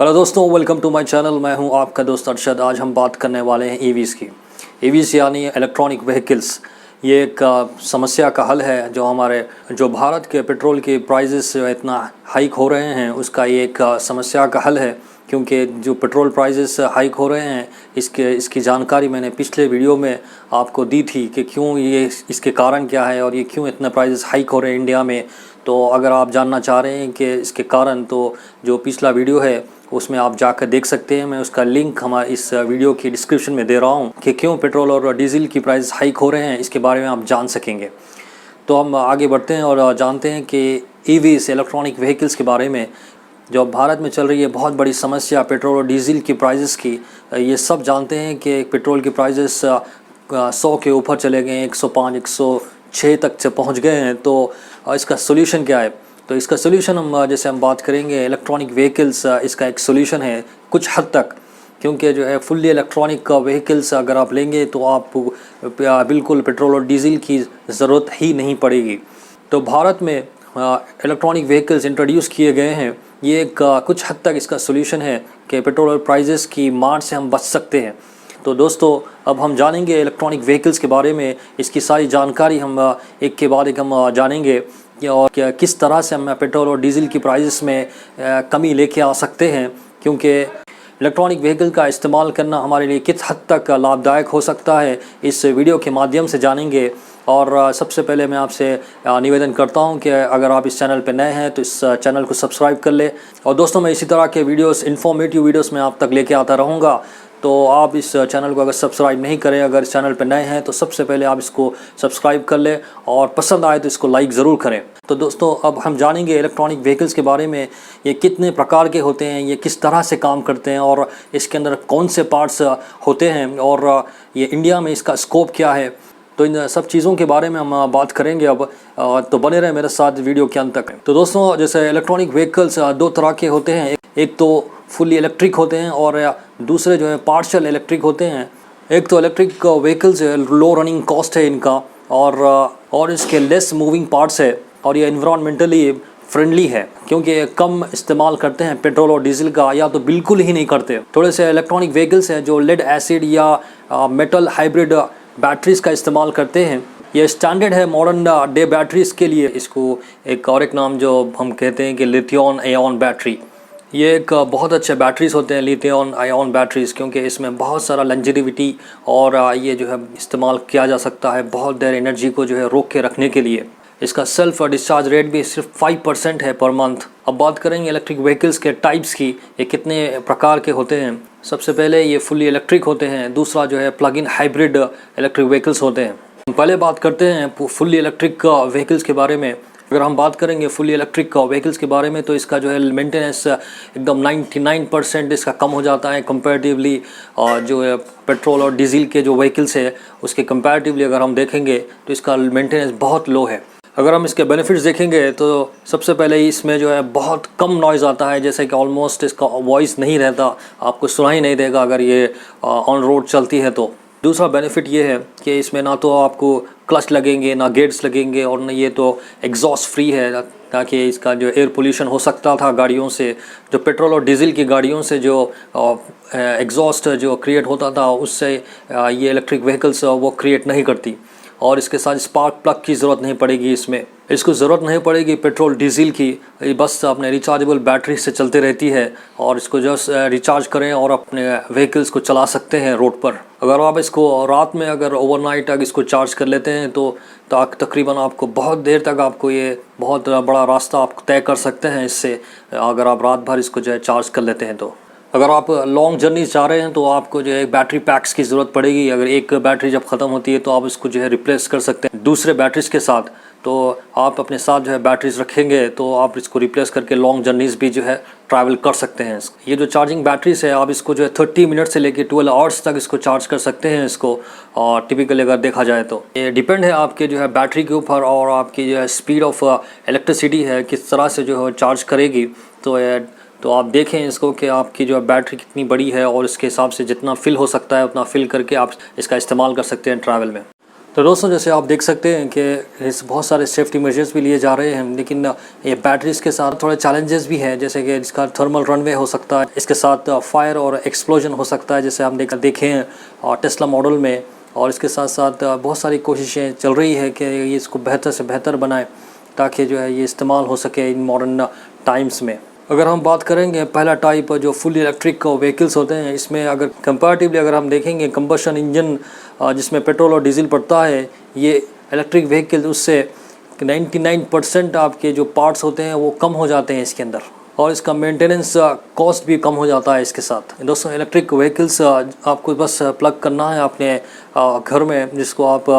Hello दोस्तों, welcome to my channel. मैं हूं आपका दोस्त अरशद। आज हम बात करने वाले हैं ईवीज़ की। ईवीज़ यानी इलेक्ट्रॉनिक व्हीकल्स। ये एक समस्या का हल है जो भारत के पेट्रोल के प्राइसेस इतना हाइक हो रहे हैं, उसका ये एक समस्या का हल है। क्योंकि जो पेट्रोल प्राइसेस हाइक हो रहे हैं, इसकी जानकारी मैंने पिछले वीडियो में आपको दी थी कि क्यों इसके कारण क्या है और ये क्यों इतने प्राइसेस हाइक हो रहे हैं इंडिया में। तो अगर आप जानना चाह रहे हैं कि इसके कारण, तो जो पिछला वीडियो है उसमें आप जाकर देख सकते हैं। मैं उसका लिंक हमारे इस वीडियो की डिस्क्रिप्शन में दे रहा हूं कि क्यों पेट्रोल और डीजल की प्राइस हाइक हो रहे हैं, इसके बारे में आप जान सकेंगे। तो हम आगे बढ़ते हैं और जानते हैं कि ईवीज़ इलेक्ट्रॉनिक व्हीकल्स के बारे में। जो भारत में चल रही है बहुत बड़ी समस्या पेट्रोल और डीजल की प्राइसेस की, ये सब जानते हैं कि पेट्रोल की प्राइसेस 100 के ऊपर चले गए हैं, 105 106 तक से पहुंच गए हैं। तो इसका सोल्यूशन क्या है? तो इसका सोल्यूशन हम बात करेंगे इलेक्ट्रॉनिक व्हीकल्स। इसका एक सोल्यूशन है कुछ हद तक, क्योंकि जो है फुल्ली इलेक्ट्रॉनिक व्हीकल्स अगर आप लेंगे तो आप बिल्कुल पेट्रोल और डीजल की ज़रूरत ही नहीं पड़ेगी। तो भारत में इलेक्ट्रॉनिक व्हीकल्स इंट्रोड्यूस किए गए हैं। ये एक कुछ हद तक इसका सोल्यूशन है कि पेट्रोल और प्राइजेस की मार से हम बच सकते हैं। तो दोस्तों, अब हम जानेंगे इलेक्ट्रॉनिक व्हीकल्स के बारे में। इसकी सारी जानकारी हम एक के बाद एक हम जानेंगे और किस तरह से हम पेट्रोल और डीजल की प्राइसेस में कमी लेके आ सकते हैं। क्योंकि इलेक्ट्रॉनिक व्हीकल का इस्तेमाल करना हमारे लिए किस हद तक लाभदायक हो सकता है, इस वीडियो के माध्यम से जानेंगे। और सबसे पहले मैं आपसे निवेदन करता हूं कि अगर आप इस चैनल पर नए हैं तो इस चैनल को सब्सक्राइब कर ले। और दोस्तों, मैं इसी तरह के वीडियोस, इन्फॉर्मेटिव वीडियोस मैं आप तक लेके आता रहूँगा। तो आप इस चैनल को अगर सब्सक्राइब नहीं करें, अगर इस चैनल पर नए हैं, तो सबसे पहले आप इसको सब्सक्राइब कर लें और पसंद आए तो इसको लाइक ज़रूर करें। तो दोस्तों, अब हम जानेंगे इलेक्ट्रॉनिक व्हीकल्स के बारे में। ये कितने प्रकार के होते हैं, ये किस तरह से काम करते हैं और इसके अंदर कौन से पार्ट्स होते हैं और ये इंडिया में इसका स्कोप क्या है। तो इन सब चीज़ों के बारे में हम बात करेंगे अब। तो बने रहें मेरे साथ वीडियो के अंत तक। तो दोस्तों, जैसे इलेक्ट्रॉनिक व्हीकल्स दो तरह के होते हैं। एक तो फुली इलेक्ट्रिक होते हैं और दूसरे जो है पार्शियल इलेक्ट्रिक होते हैं। एक तो इलेक्ट्रिक व्हीकल्स है, लो रनिंग कॉस्ट है इनका और इसके लेस मूविंग पार्ट्स है और ये एनवायरमेंटली फ्रेंडली है, क्योंकि कम इस्तेमाल करते हैं पेट्रोल और डीजल का, या तो बिल्कुल ही नहीं करते। थोड़े से इलेक्ट्रॉनिक व्हीकल्स हैं जो लेड एसिड या मेटल हाइब्रिड बैटरीज का इस्तेमाल करते हैं। ये स्टैंडर्ड है मॉडर्न डे बैटरीज के लिए। इसको एक नाम जो हम कहते हैं कि लिथियम आयन बैटरी। ये एक बहुत अच्छे बैटरीज होते हैं लिथियम आयन बैटरीज, क्योंकि इसमें बहुत सारा लंजीविटी और ये जो है इस्तेमाल किया जा सकता है बहुत देर एनर्जी को जो है रोक के रखने के लिए। इसका सेल्फ डिस्चार्ज रेट भी सिर्फ 5% है पर मंथ। अब बात करेंगे इलेक्ट्रिक व्हीकल्स के टाइप्स की, ये कितने प्रकार के होते हैं। सबसे पहले ये फुली इलेक्ट्रिक होते हैं, दूसरा जो है plug in hybrid electric vehicles होते हैं। पहले बात करते हैं फुली इलेक्ट्रिक व्हीकल्स के बारे में। अगर हम बात करेंगे फुली इलेक्ट्रिक व्हीकल्स के बारे में, तो इसका जो है मेंटेनेंस एकदम 99% इसका कम हो जाता है कंपैरेटिवली जो है पेट्रोल और डीजल के जो व्हीकल्स है उसके कंपैरेटिवली अगर हम देखेंगे तो इसका मेंटेनेंस बहुत लो है। अगर हम इसके बेनिफिट्स देखेंगे तो सबसे पहले इसमें जो है बहुत कम नॉइज़ आता है, जैसे कि ऑलमोस्ट इसका वॉइस नहीं रहता, आपको सुनाई नहीं देगा अगर ये ऑन रोड चलती है तो। दूसरा बेनिफिट ये है कि इसमें ना तो आपको क्लच लगेंगे, ना गेट्स लगेंगे, और न ये तो एग्जॉस्ट फ्री है, ताकि इसका जो एयर पोल्यूशन हो सकता था गाड़ियों से, जो पेट्रोल और डीजल की गाड़ियों से जो एग्जॉस्ट जो क्रिएट होता था, उससे ये इलेक्ट्रिक व्हीकल्स वो क्रिएट नहीं करती। और इसके साथ स्पार्क प्लग की ज़रूरत नहीं पड़ेगी, इसको ज़रूरत नहीं पड़ेगी पेट्रोल डीजल की। बस अपने रिचार्जेबल बैटरी से चलते रहती है और इसको जस्ट रिचार्ज करें और अपने व्हीकल्स को चला सकते हैं रोड पर। अगर आप इसको रात में अगर ओवरनाइट तक इसको चार्ज कर लेते हैं तो तकरीबन आपको बहुत देर तक आपको ये बहुत बड़ा रास्ता आप तय कर सकते हैं इससे, अगर आप रात भर इसको जो है चार्ज कर लेते हैं तो। अगर आप लॉन्ग जर्नी जा रहे हैं तो आपको जो है बैटरी पैक्स की ज़रूरत पड़ेगी। अगर एक बैटरी जब ख़त्म होती है तो आप इसको जो है रिप्लेस कर सकते हैं दूसरे बैटरीज के साथ। तो आप अपने साथ जो है बैटरीज रखेंगे तो आप इसको रिप्लेस करके लॉन्ग जर्नीज़ भी जो है ट्रैवल कर सकते हैं। ये जो चार्जिंग बैटरीज है, आप इसको जो है 30 मिनट से लेके 12 आवर्स तक इसको चार्ज कर सकते हैं इसको। और टिपिकली अगर देखा जाए तो ये डिपेंड है आपके जो है बैटरी के ऊपर और आपकी जो है स्पीड ऑफ इलेक्ट्रिसिटी है किस तरह से जो है चार्ज करेगी। तो आप देखें इसको कि आपकी जो बैटरी कितनी बड़ी है और इसके हिसाब से जितना फिल हो सकता है उतना फिल करके आप इसका इस्तेमाल कर सकते हैं ट्रैवल में। तो दोस्तों जैसे आप देख सकते हैं कि इस बहुत सारे सेफ्टी मेजर्स भी लिए जा रहे हैं, लेकिन ये बैटरीज के साथ थोड़े चैलेंजेस भी हैं, जैसे कि इसका थर्मल रनवे हो सकता है, इसके साथ फायर और एक्सप्लोजन हो सकता है जैसे हम देखे हैं टेस्ला मॉडल में। और इसके साथ साथ बहुत सारी कोशिशें चल रही है कि ये इसको बेहतर से बेहतर बनाए ताकि जो है ये इस्तेमाल हो सके इन मॉडर्न टाइम्स में। अगर हम बात करेंगे पहला टाइप जो फुल इलेक्ट्रिक व्हीकल्स होते हैं, इसमें अगर कंपैरेटिवली अगर हम देखेंगे कंबशन इंजन जिसमें पेट्रोल और डीजल पड़ता है, ये इलेक्ट्रिक व्हीकल उससे 99% आपके जो पार्ट्स होते हैं वो कम हो जाते हैं इसके अंदर, और इसका मेंटेनेंस कॉस्ट भी कम हो जाता है इसके साथ। दोस्तों इलेक्ट्रिक व्हीकल्स आपको बस प्लग करना है अपने घर में, जिसको आप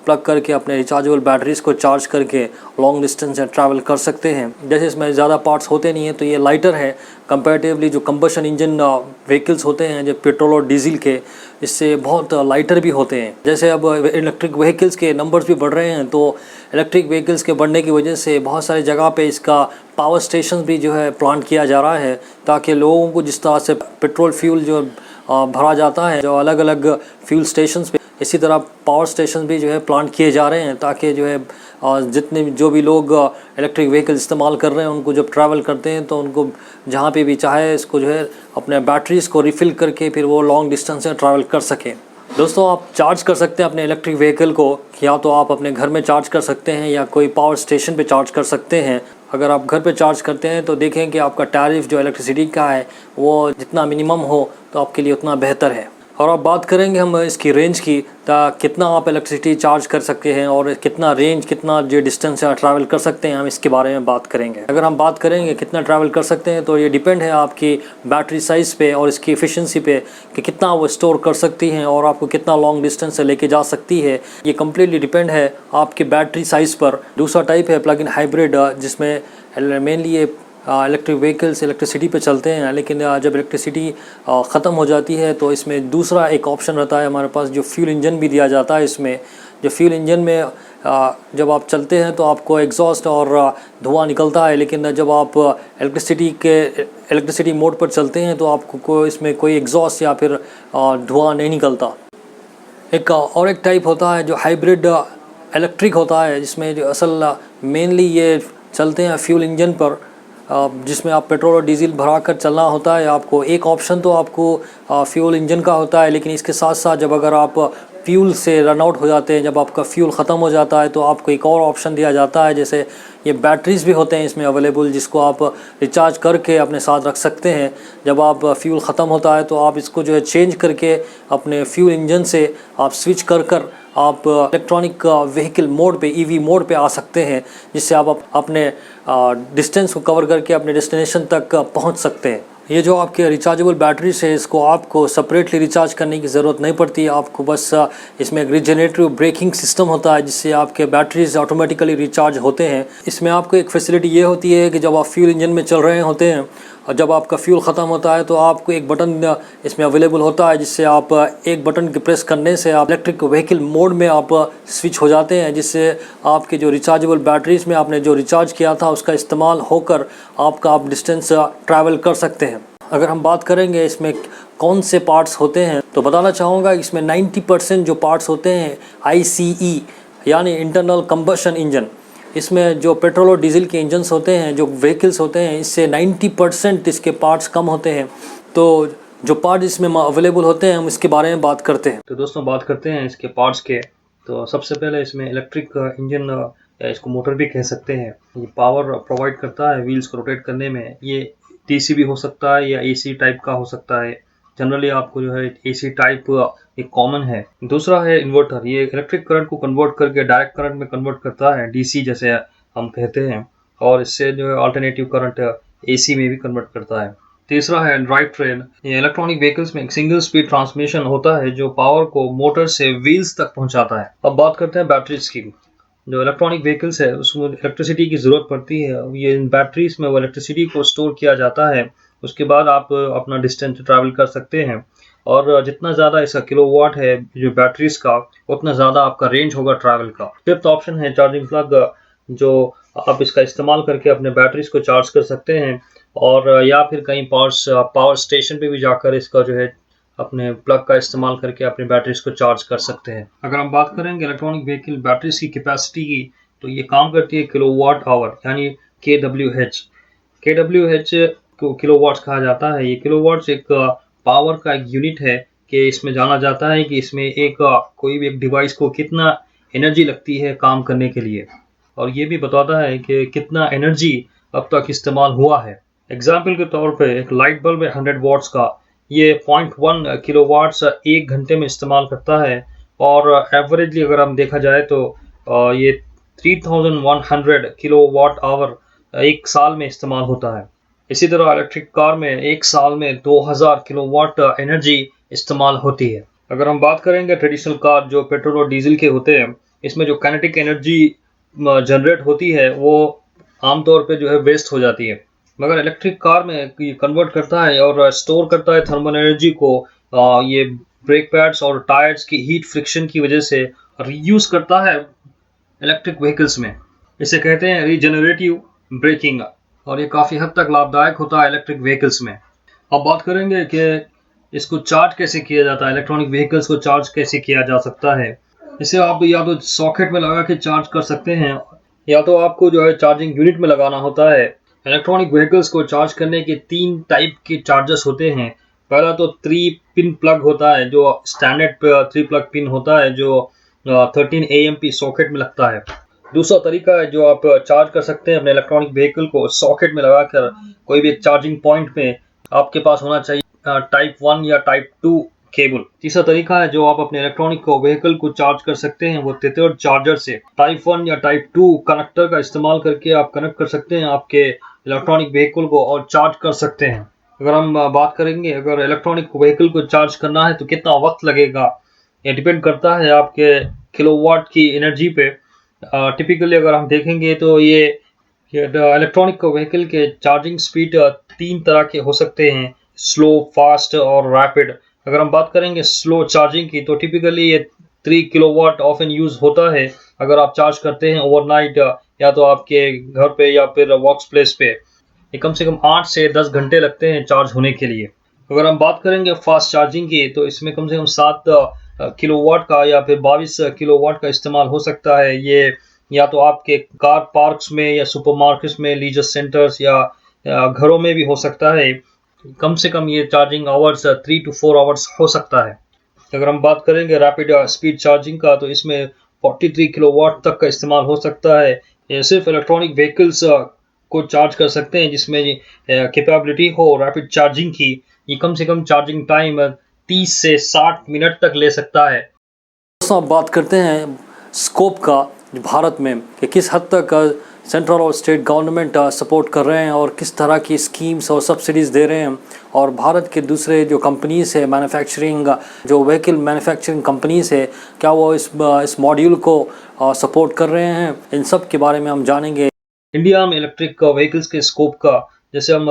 प्लग करके अपने रिचार्जेबल बैटरीज को चार्ज करके लॉन्ग डिस्टेंस ट्रैवल कर सकते हैं। जैसे इसमें ज़्यादा पार्ट्स होते नहीं हैं तो ये लाइटर है कंपैरेटिवली जो कंबशन इंजन व्हीकल्स होते हैं जो पेट्रोल और डीजल के, इससे बहुत लाइटर भी होते हैं। जैसे अब इलेक्ट्रिक व्हीकल्स के नंबर्स भी बढ़ रहे हैं, तो इलेक्ट्रिक व्हीकल्स के बढ़ने की वजह से बहुत सारी जगह पे इसका पावर स्टेशन भी जो है प्लांट किया जा रहा है, ताकि लोगों को जिस तरह से पेट्रोल फ्यूल जो भरा जाता है जो अलग अलग फ्यूल स्टेशंस पे, इसी तरह पावर स्टेशन भी जो है प्लांट किए जा रहे हैं, ताकि जो है जितने जो भी लोग इलेक्ट्रिक व्हीकल इस्तेमाल कर रहे हैं उनको जब ट्रैवल करते हैं तो उनको जहाँ पे भी चाहे इसको जो है अपने बैटरीज़ को रिफ़िल करके फिर वो लॉन्ग डिस्टेंस से ट्रैवल कर सकें। दोस्तों आप चार्ज कर सकते हैं अपने इलेक्ट्रिक व्हीकल को, या तो आप अपने घर में चार्ज कर सकते हैं या कोई पावर स्टेशन पे चार्ज कर सकते हैं। अगर आप घर पे चार्ज करते हैं तो देखें कि आपका टैरिफ जो इलेक्ट्रिसिटी का है वो जितना मिनिमम हो तो आपके लिए उतना बेहतर है। और अब बात करेंगे हम इसकी रेंज की, कितना आप इलेक्ट्रिसिटी चार्ज कर सकते हैं और कितना रेंज, कितना जो डिस्टेंस ट्रैवल कर सकते हैं, हम इसके बारे में बात करेंगे। अगर हम बात करेंगे कितना ट्रैवल कर सकते हैं तो ये डिपेंड है आपकी बैटरी साइज़ पे और इसकी एफिशिएंसी पे कि कितना वो स्टोर कर सकती हैं और आपको कितना लॉन्ग डिस्टेंस से लेके जा सकती है। ये कम्प्लीटली डिपेंड है आपकी बैटरी साइज़ पर। दूसरा टाइप है प्लग इन हाइब्रिड, जिसमें मेनली ये इलेक्ट्रिक व्हीकल्स इलेक्ट्रिसिटी पे चलते हैं, लेकिन जब इलेक्ट्रिसिटी ख़त्म हो जाती है तो इसमें दूसरा एक ऑप्शन रहता है हमारे पास, जो फ्यूल इंजन भी दिया जाता है। इसमें जो फ्यूल इंजन में जब आप चलते हैं तो आपको एग्जॉस्ट और धुआं निकलता है, लेकिन जब आप इलेक्ट्रिसिटी मोड पर चलते हैं तो आपको इसमें कोई एग्जॉस्ट या फिर धुआं नहीं निकलता। एक टाइप होता है जो हाइब्रिड इलेक्ट्रिक होता है, जिसमें जो असल मेनली ये चलते हैं फ्यूल इंजन पर, जिसमें आप पेट्रोल और डीजल भरा कर चलना होता है। आपको एक ऑप्शन तो आपको फ्यूल इंजन का होता है, लेकिन इसके साथ साथ जब अगर आप फ्यूल से रन आउट हो जाते हैं, जब आपका फ्यूल ख़त्म हो जाता है तो आपको एक और ऑप्शन दिया जाता है। जैसे ये बैटरीज़ भी होते हैं इसमें अवेलेबल, जिसको आप रिचार्ज करके अपने साथ रख सकते हैं। जब आप फ्यूल ख़त्म होता है तो आप इसको जो है चेंज करके अपने फ्यूल इंजन से आप स्विच कर आप इलेक्ट्रॉनिक व्हीकल मोड पे, ईवी मोड पे आ सकते हैं, जिससे आप अपने डिस्टेंस को कवर करके अपने डेस्टिनेशन तक पहुंच सकते हैं। ये जो आपके रिचार्जेबल बैटरीज है, इसको आपको सेपरेटली रिचार्ज करने की ज़रूरत नहीं पड़ती। आपको बस इसमें एक रिजेनरेटिव ब्रेकिंग सिस्टम होता है, जिससे आपके बैटरीज ऑटोमेटिकली रिचार्ज होते हैं। इसमें आपको एक फैसिलिटी ये होती है कि जब आप फ्यूल इंजन में चल रहे होते हैं और जब आपका फ्यूल ख़त्म होता है तो आपको एक बटन इसमें अवेलेबल होता है, जिससे आप एक बटन के प्रेस करने से आप इलेक्ट्रिक व्हीकल मोड में आप स्विच हो जाते हैं, जिससे आपके जो रिचार्जेबल बैटरीज में आपने जो रिचार्ज किया था उसका इस्तेमाल होकर आप डिस्टेंस ट्रैवल कर सकते हैं। अगर हम बात करेंगे इसमें कौन से पार्ट्स होते हैं, तो बताना चाहूँगा इसमें 90% जो पार्ट्स होते हैं ICE यानी इंटरनल कंबशन इंजन। इसमें जो पेट्रोल और डीजल के इंजन्स होते हैं, जो व्हीकल्स होते हैं, इससे 90% इसके पार्ट्स कम होते हैं। तो जो पार्ट इसमें अवेलेबल होते हैं हम इसके बारे में बात करते हैं। तो दोस्तों बात करते हैं इसके पार्ट्स के। तो सबसे पहले इसमें इलेक्ट्रिक इंजन या इसको मोटर भी कह सकते हैं, ये पावर प्रोवाइड करता है व्हील्स को रोटेट करने में। ये DC भी हो सकता है या AC टाइप का हो सकता है। जनरली आपको जो है AC टाइप एक कॉमन है। दूसरा है इन्वर्टर, ये इलेक्ट्रिक करंट को कन्वर्ट करके डायरेक्ट करंट में कन्वर्ट करता है, DC जैसे हम कहते हैं, और इससे जो है अल्टरनेटिव करंट AC में भी कन्वर्ट करता है। तीसरा है ड्राइव ट्रेन, ये इलेक्ट्रॉनिक व्हीकल्स में एक सिंगल स्पीड ट्रांसमिशन होता है जो पावर को मोटर से व्हील्स तक पहुंचाता है। अब बात करते हैं बैटरीज की। जो इलेक्ट्रॉनिक व्हीकल्स है उसमें इलेक्ट्रिसिटी की ज़रूरत पड़ती है। ये इन बैटरीज में वो इलेक्ट्रिसिटी को स्टोर किया जाता है, उसके बाद आप अपना डिस्टेंस ट्रैवल कर सकते हैं। और जितना ज़्यादा इसका किलोवाट है जो बैटरीज का, उतना ज़्यादा आपका रेंज होगा ट्रैवल का। फिफ्थ ऑप्शन है चार्जिंग प्लग, जो आप इसका इस्तेमाल करके अपने बैटरीज को चार्ज कर सकते हैं, और या फिर कहीं पावर स्टेशन पे भी जाकर इसका जो है अपने प्लग का इस्तेमाल करके अपनी बैटरीज को चार्ज कर सकते हैं। अगर हम बात करेंगे इलेक्ट्रॉनिक व्हीकल बैटरीज की कैपेसिटी की, तो ये काम करती है किलोवाट आवर यानी KWH। KWH को किलोवाट्स कहा जाता है। ये किलोवाट्स एक पावर का एक यूनिट है कि इसमें जाना जाता है कि इसमें एक कोई भी एक डिवाइस को कितना एनर्जी लगती है काम करने के लिए, और ये भी बताता है कि कितना एनर्जी अब तक इस्तेमाल हुआ है। एग्जाम्पल के तौर पे एक लाइट बल्ब है 100 वाट्स का, ये 0.1 किलोवाट्स एक घंटे में इस्तेमाल करता है, और एवरेजली अगर हम देखा जाए तो ये 3100 किलोवाट आवर एक साल में इस्तेमाल होता है। इसी तरह इलेक्ट्रिक कार में एक साल में 2000 किलोवाट एनर्जी इस्तेमाल होती है। अगर हम बात करेंगे ट्रेडिशनल कार जो पेट्रोल और डीजल के होते हैं, इसमें जो काइनेटिक एनर्जी जनरेट होती है वो आमतौर पे जो है वेस्ट हो जाती है, मगर इलेक्ट्रिक कार में ये कन्वर्ट करता है और स्टोर करता है थर्मल एनर्जी को। ये ब्रेक पैड्स और टायर्स की हीट फ्रिक्शन की वजह से रीयूज करता है इलेक्ट्रिक व्हीकल्स में। इसे कहते हैं रीजनरेटिव ब्रेकिंग, और ये काफ़ी हद तक लाभदायक होता है इलेक्ट्रिक व्हीकल्स में। अब बात करेंगे कि इसको चार्ज कैसे किया जाता है, इलेक्ट्रॉनिक व्हीकल्स को चार्ज कैसे किया जा सकता है। इसे आप या तो सॉकेट में लगा के चार्ज कर सकते हैं, या तो आपको जो है चार्जिंग यूनिट में लगाना होता है। इलेक्ट्रॉनिक व्हीकल्स को चार्ज करने के 3 टाइप के चार्जर्स होते हैं। पहला तो 3 पिन प्लग होता है, जो स्टैंडर्ड 3 प्लग पिन होता है, जो 13 AMP सॉकेट में लगता है। दूसरा तरीका है जो आप चार्ज कर सकते हैं अपने इलेक्ट्रॉनिक व्हीकल को सॉकेट में लगाकर कोई भी एक चार्जिंग पॉइंट में आपके पास होना चाहिए टाइप 1 या टाइप 2 केबल। तीसरा तरीका है जो आप अपने इलेक्ट्रॉनिक व्हीकल को चार्ज कर सकते हैं वो तेथोड चार्जर से। टाइप 1 या टाइप 2 कनेक्टर का इस्तेमाल करके आप कनेक्ट कर सकते हैं आपके इलेक्ट्रॉनिक व्हीकल को और चार्ज कर सकते हैं। अगर हम बात करेंगे अगर इलेक्ट्रॉनिक व्हीकल को चार्ज करना है तो कितना वक्त लगेगा, ये डिपेंड करता है आपके किलोवाट की एनर्जी पे। टिपिकली अगर हम देखेंगे तो ये इलेक्ट्रॉनिक व्हीकल के चार्जिंग स्पीड 3 तरह के हो सकते हैं, स्लो, फास्ट और रैपिड। अगर हम बात करेंगे स्लो चार्जिंग की तो टिपिकली ये 3 किलोवाट ऑफन यूज होता है अगर आप चार्ज करते हैं ओवरनाइट या तो आपके घर पे या फिर वर्क प्लेस पे। ये कम से कम 8 से 10 घंटे लगते हैं चार्ज होने के लिए। अगर हम बात करेंगे फास्ट चार्जिंग की तो इसमें कम से कम 7 किलोवाट का या फिर 22 किलोवाट का इस्तेमाल हो सकता है। ये या तो आपके कार पार्क्स में या सुपरमार्केट्स में, लीजर सेंटर्स या घरों में भी हो सकता है। कम से कम ये चार्जिंग आवर्स 3 to 4 आवर्स हो सकता है। अगर हम बात करेंगे रैपिड स्पीड चार्जिंग का तो इसमें 43 किलोवाट तक का इस्तेमाल हो सकता है। ये सिर्फ इलेक्ट्रॉनिक व्हीकल्स को चार्ज कर सकते हैं जिसमें कैपेबिलिटी हो रैपिड चार्जिंग की। ये कम से कम चार्जिंग टाइम 30 से 60 मिनट तक ले सकता है। दोस्तों अब बात करते हैं स्कोप का भारत में कि किस हद तक सेंट्रल और स्टेट गवर्नमेंट सपोर्ट कर रहे हैं और किस तरह की स्कीम्स और सब्सिडीज़ दे रहे हैं, और भारत के दूसरे जो कंपनीज़ है मैन्युफैक्चरिंग जो व्हीकल मैन्युफैक्चरिंग कंपनीज़ है क्या वो इस मॉड्यूल को सपोर्ट कर रहे हैं, इन सब के बारे में हम जानेंगे। इंडिया में इलेक्ट्रिक व्हीकल्स के स्कोप का जैसे हम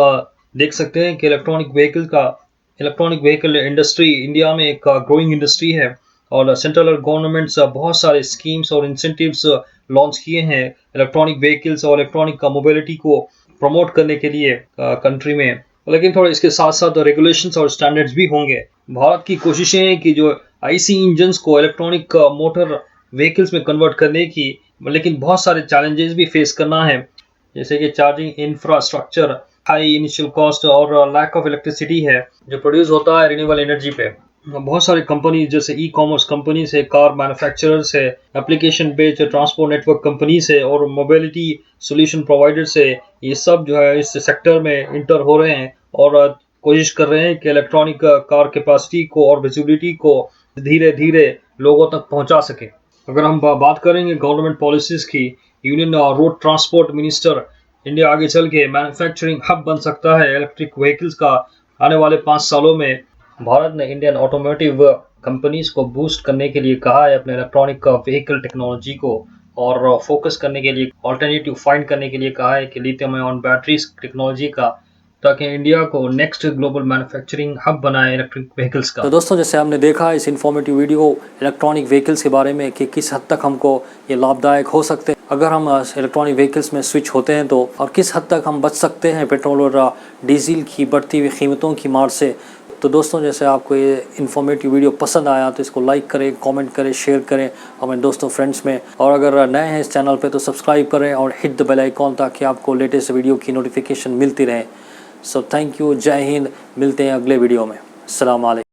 देख सकते हैं कि इलेक्ट्रॉनिक व्हीकल इंडस्ट्री इंडिया में एक ग्रोइंग इंडस्ट्री है, और सेंट्रल गवर्नमेंट्स बहुत सारे स्कीम्स और इंसेंटिव्स लॉन्च किए हैं इलेक्ट्रॉनिक व्हीकल्स और इलेक्ट्रॉनिक मोबिलिटी को प्रमोट करने के लिए कंट्री में। लेकिन थोड़ा इसके साथ साथ रेगुलेशंस और स्टैंडर्ड्स भी होंगे। भारत की कोशिशें हैं कि जो आईसी इंजन्स को इलेक्ट्रॉनिक मोटर व्हीकल्स में कन्वर्ट करने की, लेकिन बहुत सारे चैलेंजेस भी फेस करना है, जैसे कि charging infrastructure, high initial cost और लैक ऑफ इलेक्ट्रिसिटी है जो प्रोड्यूस होता है रिन्यूएबल एनर्जी पे। बहुत सारी कंपनी जैसे ई कॉमर्स कंपनी से, कार मैन्युफैक्चरर्स है, application based transport network company से और मोबिलिटी सोल्यूशन प्रोवाइडर से, ये सब जो है इस सेक्टर में इंटर हो रहे हैं और कोशिश कर रहे हैं कि इलेक्ट्रॉनिक कार कैपेसिटी को और विजिबिलिटी को धीरे धीरे लोगों तक पहुंचा सके। अगर हम बात करेंगे गवर्नमेंट पॉलिसीज़ की, union road transport minister India आगे चल के मैन्युफैक्चरिंग हब बन सकता है इलेक्ट्रिक व्हीकल्स का। आने वाले 5 सालों में भारत ने इंडियन ऑटोमोटिव कंपनीज को बूस्ट करने के लिए कहा है अपने इलेक्ट्रॉनिक व्हीकल टेक्नोलॉजी को, और फोकस करने के लिए ऑल्टरनेटिव फाइंड करने के लिए कहा है कि लिथियम आयन बैटरीज टेक्नोलॉजी का, ताकि इंडिया को नेक्स्ट ग्लोबल मैन्युफैक्चरिंग हब बनाए इलेक्ट्रिक व्हीकल्स का। तो दोस्तों जैसे हमने देखा इस इन्फॉर्मेटिव वीडियो इलेक्ट्रॉनिक व्हीकल्स के बारे में कि किस हद तक हमको ये लाभदायक हो सकते हैं अगर हम इलेक्ट्रॉनिक व्हीकल्स में स्विच होते हैं तो, और किस हद तक हम बच सकते हैं पेट्रोल और डीजल की बढ़ती हुई कीमतों की मार से। तो दोस्तों, जैसे आपको ये इन्फॉर्मेटिव वीडियो पसंद आया तो इसको लाइक करें, कमेंट करें, शेयर करें अपने दोस्तों फ्रेंड्स में। और अगर नए हैं इस चैनल पे तो सब्सक्राइब करें और हिट द बेल आइकॉन ताकि आपको लेटेस्ट वीडियो की नोटिफिकेशन मिलती रहे। सो थैंक यू, जय हिंद, मिलते हैं अगले वीडियो में। अस्सलाम वालेकुम।